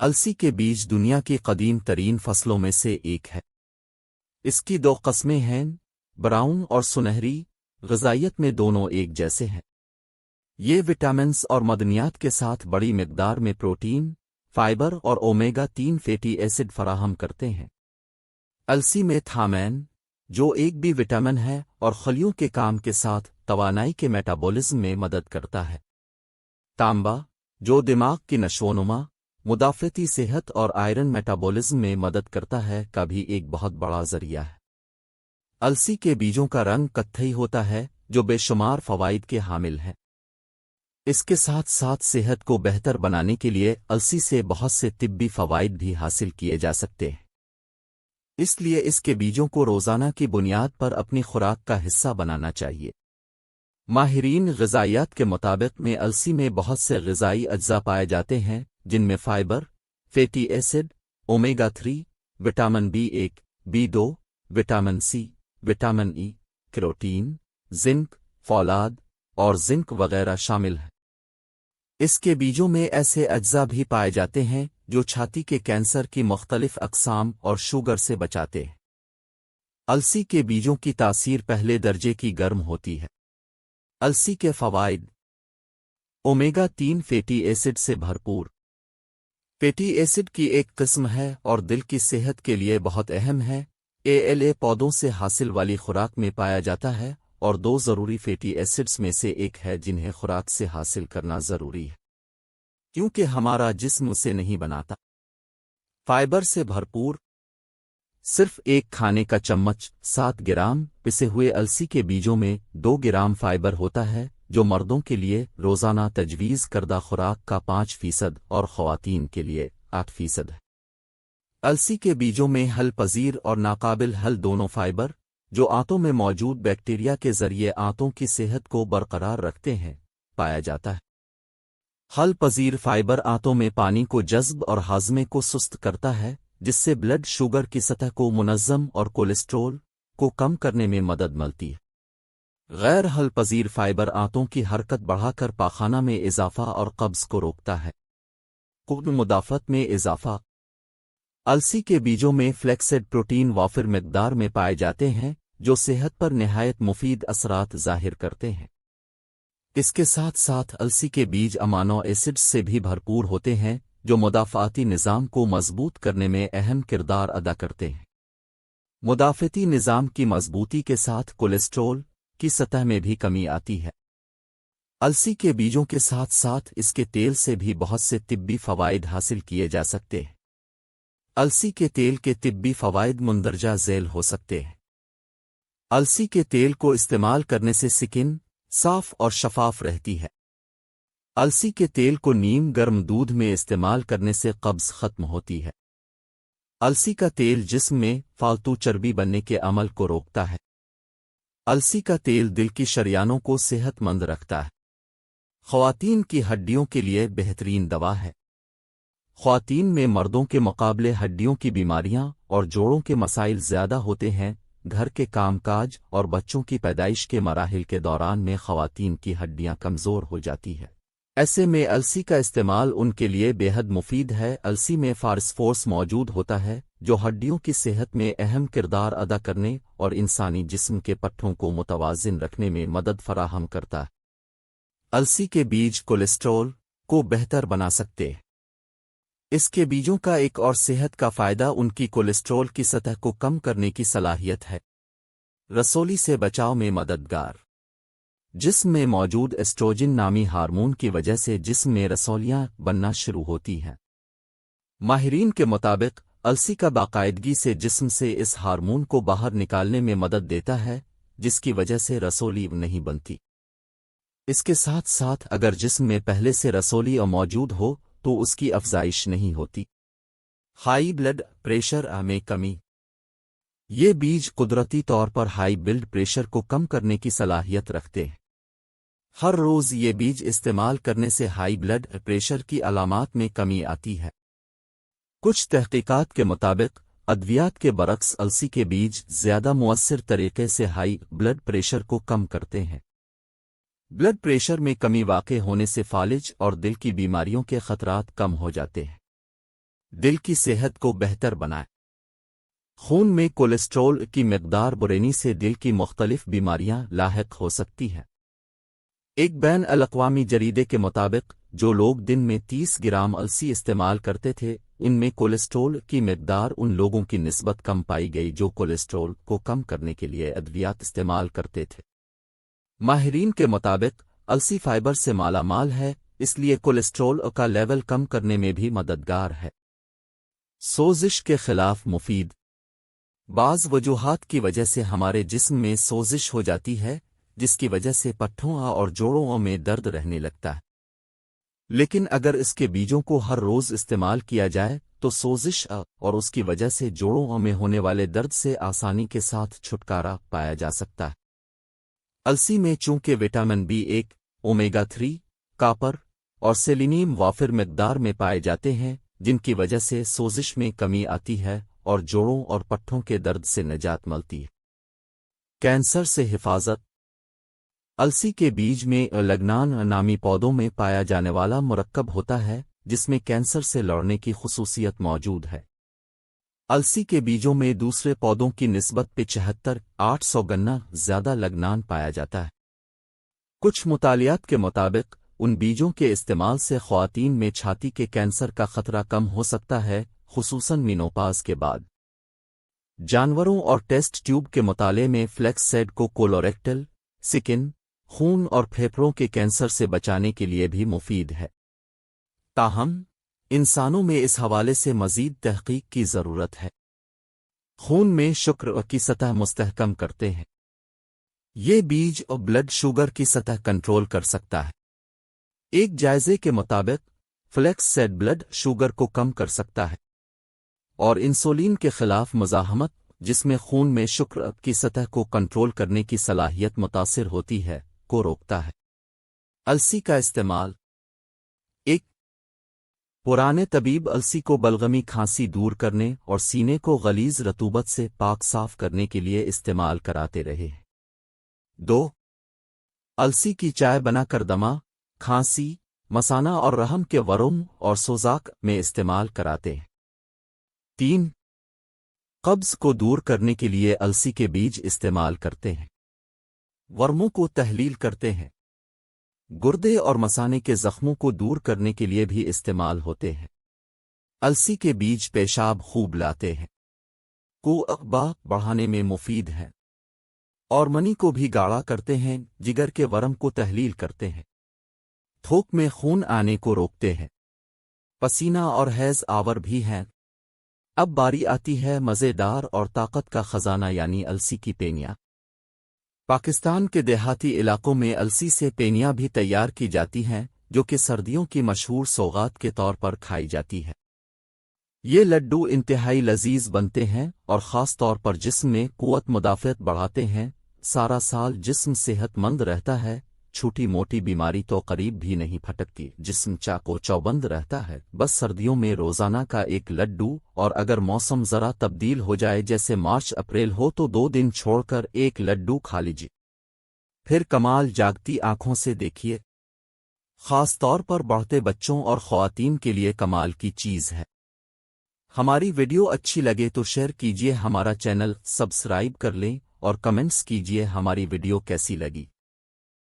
अलसी के बीज दुनिया की कदीम तरीन फसलों में से एक है। इसकी दो कस्में हैं, ब्राउन और सुनहरी। ग़िज़ाइयत में दोनों एक जैसे हैं। ये विटामिन्स और मदनियात के साथ बड़ी मिक़दार में प्रोटीन, फाइबर और ओमेगा 3 फैटी एसिड फराहम करते हैं। अलसी में थामैन, जो एक बी विटामिन है और खलियों के काम के साथ तवानाई के मेटाबॉलिज्म में मदद करता है। तांबा, जो दिमाग की नशोनुमा, मुदाफ़ती सेहत और आयरन मेटाबॉलिज्म में मदद करता है, का भी एक बहुत बड़ा ज़रिया है। अलसी के बीजों का रंग कत्थई होता है, जो बेशुमार फ़वाइद के हामिल है। इसके साथ साथ सेहत को बेहतर बनाने के लिए अलसी से बहुत से तिब्बी फ़वाइद भी हासिल किए जा सकते हैं। इसलिए इसके बीजों को रोज़ाना की बुनियाद पर अपनी खुराक का हिस्सा बनाना चाहिए। माहिरीन ग़िज़ाइयात के मुताबिक में अलसी में बहुत से ग़िज़ाई अज्जा पाए जाते हैं, जिनमें fibre, fatty acid, omega 3, vitamin B1, B2, vitamin C, vitamin E, carotene, zinc, फौलाद और जिंक वगैरह शामिल हैं। इसके बीजों में ऐसे अज्जा भी पाए जाते हैं जो छाती के कैंसर की मुख्तलिफ अक़साम और शुगर से बचाते हैं। अलसी के बीजों की तासीर पहले दर्जे की गर्म होती है। अलसी के फ़वाइद: ओमेगा 3 फैटी एसिड से भरपूर। फैटी एसिड की एक किस्म है और दिल की सेहत के लिए बहुत अहम है। ALA पौधों से हासिल वाली खुराक में पाया जाता है और दो ज़रूरी फैटी एसिड्स में से एक है जिन्हें खुराक से हासिल करना ज़रूरी है, क्योंकि हमारा जिस्म उसे नहीं बनाता। फाइबर से भरपूर। सिर्फ एक खाने का चम्मच 7 ग्राम पिसे हुए अलसी के बीजों में 2 ग्राम फाइबर होता है, जो मर्दों के लिए रोज़ाना तजवीज़ करदा खुराक का 5% और ख़वातीन के लिए 8% है। अलसी के बीजों में हल पजीर और नाकाबिल हल दोनों फाइबर, जो आंतों में मौजूद बैक्टीरिया के ज़रिए आंतों की सेहत को बरकरार रखते हैं, पाया जाता है। हल पजीर फाइबर आंतों में पानी को जज़्ब और हाज़मे को सुस्त करता है, जिससे ब्लड शुगर की सतह को मुनज़्ज़म और कोलेस्ट्रोल को कम करने में मदद मिलती है। गैर हल पजीर फाइबर आंतों की हरकत बढ़ाकर पाखाना में इजाफा और कब्ज़ को रोकता है। क़ुव्व मुदाफ़त में इजाफा। अलसी के बीजों में फ्लेक्सेड प्रोटीन वाफिर मिक़दार में पाए जाते हैं, जो सेहत पर निहायत मुफीद असरात ज़ाहिर करते हैं। इसके साथ साथ अलसी के बीज अमानो एसिड्स से भी भरपूर होते हैं, जो मुदाफ़ाती निज़ाम को मज़बूत करने में अहम किरदार अदा करते हैं। मुदाफ़ाती निज़ाम की मज़बूती के साथ कोलेस्ट्रोल की सतह में भी कमी आती है। अलसी के बीजों के साथ साथ इसके तेल से भी बहुत से तिब्बी फ़वाइद हासिल किए जा सकते हैं। अलसी के तेल के तिब्बी फ़वाइद मुंदरजा झैल हो सकते हैं। अलसी के तेल को इस्तेमाल करने से स्किन साफ और शफाफ रहती है। अलसी के तेल को नीम गर्म दूध में इस्तेमाल करने से कब्ज़ ख़त्म होती है। अलसी का तेल जिस्म में फालतू चर्बी बनने के अमल को रोकता है। अलसी का तेल दिल की शरियानों को सेहतमंद रखता है। ख़वातीन की हड्डियों के लिए बेहतरीन दवा है। ख़वातीन में मर्दों के मुकाबले हड्डियों की बीमारियां और जोड़ों के मसाइल ज़्यादा होते हैं। घर के कामकाज और बच्चों की पैदाइश के मराहिल के दौरान में ख़वातीन की हड्डियां कमज़ोर हो जाती हैं। ऐसे में अलसी का इस्तेमाल उनके लिए बेहद मुफीद है। अलसी में फास्फोरस मौजूद होता है, जो हड्डियों की सेहत में अहम किरदार अदा करने और इंसानी जिस्म के पट्ठों को मुतवाज़िन रखने में मदद फराहम करता है। अलसी के बीज कोलेस्ट्रॉल को बेहतर बना सकते हैं। इसके बीजों का एक और सेहत का फ़ायदा उनकी कोलेस्ट्रॉल की सतह को कम करने की सलाहियत है। रसोली से बचाव में मददगार। जिस्म में मौजूद एस्ट्रोजन नामी हार्मोन की वजह से जिस्म में रसौलियां बनना शुरू होती हैं। माहिरीन के मुताबिक अलसी का बाकायदगी से जिस्म से इस हार्मोन को बाहर निकालने में मदद देता है, जिसकी वजह से रसौली नहीं बनती। इसके साथ साथ अगर जिस्म में पहले से रसौली मौजूद हो तो उसकी अफजाइश नहीं होती। हाई ब्लड प्रेशर में कमी। ये बीज कुदरती तौर पर हाई ब्लड प्रेशर को कम करने की सलाहियत रखते हैं। हर रोज़ ये बीज इस्तेमाल करने से हाई ब्लड प्रेशर की अलामात में कमी आती है। कुछ तहकीकात के मुताबिक अद्वियात के बरक्स अलसी के बीज ज़्यादा मुअस्सिर तरीके से हाई ब्लड प्रेशर को कम करते हैं। ब्लड प्रेशर में कमी वाक़े होने से फालिज और दिल की बीमारियों के ख़तरात कम हो जाते हैं। دل کی صحت کو بہتر بنائے۔ خون میں کولیسٹرول کی مقدار بڑھنے سے دل کی مختلف بیماریاں لاحق ہو سکتی ہیں۔ ایک بین الاقوامی جریدے کے مطابق جو لوگ دن میں 30 گرام السی استعمال کرتے تھے، ان میں کولیسٹرول کی مقدار ان لوگوں کی نسبت کم پائی گئی جو کولیسٹرول کو کم کرنے کے لیے ادویات استعمال کرتے تھے۔ ماہرین کے مطابق السی فائبر سے مالا مال ہے، اس لیے کولیسٹرول کا لیول کم کرنے میں بھی مددگار ہے۔ سوزش کے خلاف مفید۔ بعض وجوہات کی وجہ سے ہمارے جسم میں سوزش ہو جاتی ہے، جس کی وجہ سے پٹھوں اور جوڑوں میں درد رہنے لگتا ہے۔ لیکن اگر اس کے بیجوں کو ہر روز استعمال کیا جائے تو سوزش اور اس کی وجہ سے جوڑوں میں ہونے والے درد سے آسانی کے ساتھ چھٹکارا پایا جا سکتا ہے۔ السی میں چونکہ وٹامن B1، اومیگا 3، کاپر اور سیلینیم وافر مقدار میں پائے جاتے ہیں، جن کی وجہ سے سوزش میں کمی آتی ہے اور جوڑوں اور پٹھوں کے درد سے نجات ملتی ہے۔ کینسر سے حفاظت۔ السی کے بیج میں لگنان نامی پودوں میں پایا جانے والا مرکب ہوتا ہے جس میں کینسر سے لڑنے کی خصوصیت موجود ہے۔ السی کے بیجوں میں دوسرے پودوں کی نسبت 75-800 گنا زیادہ لگنان پایا جاتا ہے۔ کچھ مطالعات کے مطابق ان بیجوں کے استعمال سے خواتین میں چھاتی کے کینسر کا خطرہ کم ہو سکتا ہے، خصوصاً مینوپاز کے بعد۔ جانوروں اور ٹیسٹ ٹیوب کے مطالعے میں فلیکس سیڈ کو کولوریکٹل، سکن، خون اور پھیپھڑوں کے کینسر سے بچانے کے لیے بھی مفید ہے۔ تاہم انسانوں میں اس حوالے سے مزید تحقیق کی ضرورت ہے۔ خون میں شکر کی سطح مستحکم کرتے ہیں۔ یہ بیج اور بلڈ شوگر کی سطح کنٹرول کر سکتا ہے۔ ایک جائزے کے مطابق فلیکس سیڈ بلڈ شوگر کو کم کر سکتا ہے اور انسولین کے خلاف مزاحمت، جس میں خون میں شکر کی سطح کو کنٹرول کرنے کی صلاحیت متاثر ہوتی ہے، کو روکتا ہے۔ السی کا استعمال۔ ایک پرانے طبیب السی کو بلغمی کھانسی دور کرنے اور سینے کو غلیظ رطوبت سے پاک صاف کرنے کے لیے استعمال کراتے رہے ہیں۔ 2 السی کی چائے بنا کر دمہ، کھانسی، مثانہ اور رحم کے ورم اور سوزاک میں استعمال کراتے ہیں۔ 3 قبض کو دور کرنے کے لیے السی کے بیج استعمال کرتے ہیں۔ ورموں کو تحلیل کرتے ہیں۔ گردے اور مثانے کے زخموں کو دور کرنے کے لیے بھی استعمال ہوتے ہیں۔ السی کے بیج پیشاب خوب لاتے ہیں، کو اقبا بڑھانے میں مفید ہیں اور منی کو بھی گاڑھا کرتے ہیں، جگر کے ورم کو تحلیل کرتے ہیں، تھوک میں خون آنے کو روکتے ہیں، پسینہ اور حیض آور بھی ہیں۔ اب باری آتی ہے مزیدار اور طاقت کا خزانہ یعنی السی کی پینیاں۔ پاکستان کے دیہاتی علاقوں میں السی سے پینیاں بھی تیار کی جاتی ہیں، جو کہ سردیوں کی مشہور سوغات کے طور پر کھائی جاتی ہے۔ یہ لڈو انتہائی لذیذ بنتے ہیں اور خاص طور پر جسم میں قوت مدافعت بڑھاتے ہیں۔ سارا سال جسم صحت مند رہتا ہے، چھوٹی موٹی بیماری تو قریب بھی نہیں پھٹکتی، جسم چاق و چوبند رہتا ہے۔ بس سردیوں میں روزانہ کا ایک لڈو، اور اگر موسم ذرا تبدیل ہو جائے جیسے مارچ اپریل ہو تو 2 دن چھوڑ کر ایک لڈو کھا لیجیے، پھر کمال جاگتی آنکھوں سے دیکھیے۔ خاص طور پر بڑھتے بچوں اور خواتین کے لیے کمال کی چیز ہے۔ ہماری ویڈیو اچھی لگے تو شیئر کیجیے، ہمارا چینل سبسکرائب کر لیں اور کمنٹس کیجیے ہماری ویڈیو کیسی لگی۔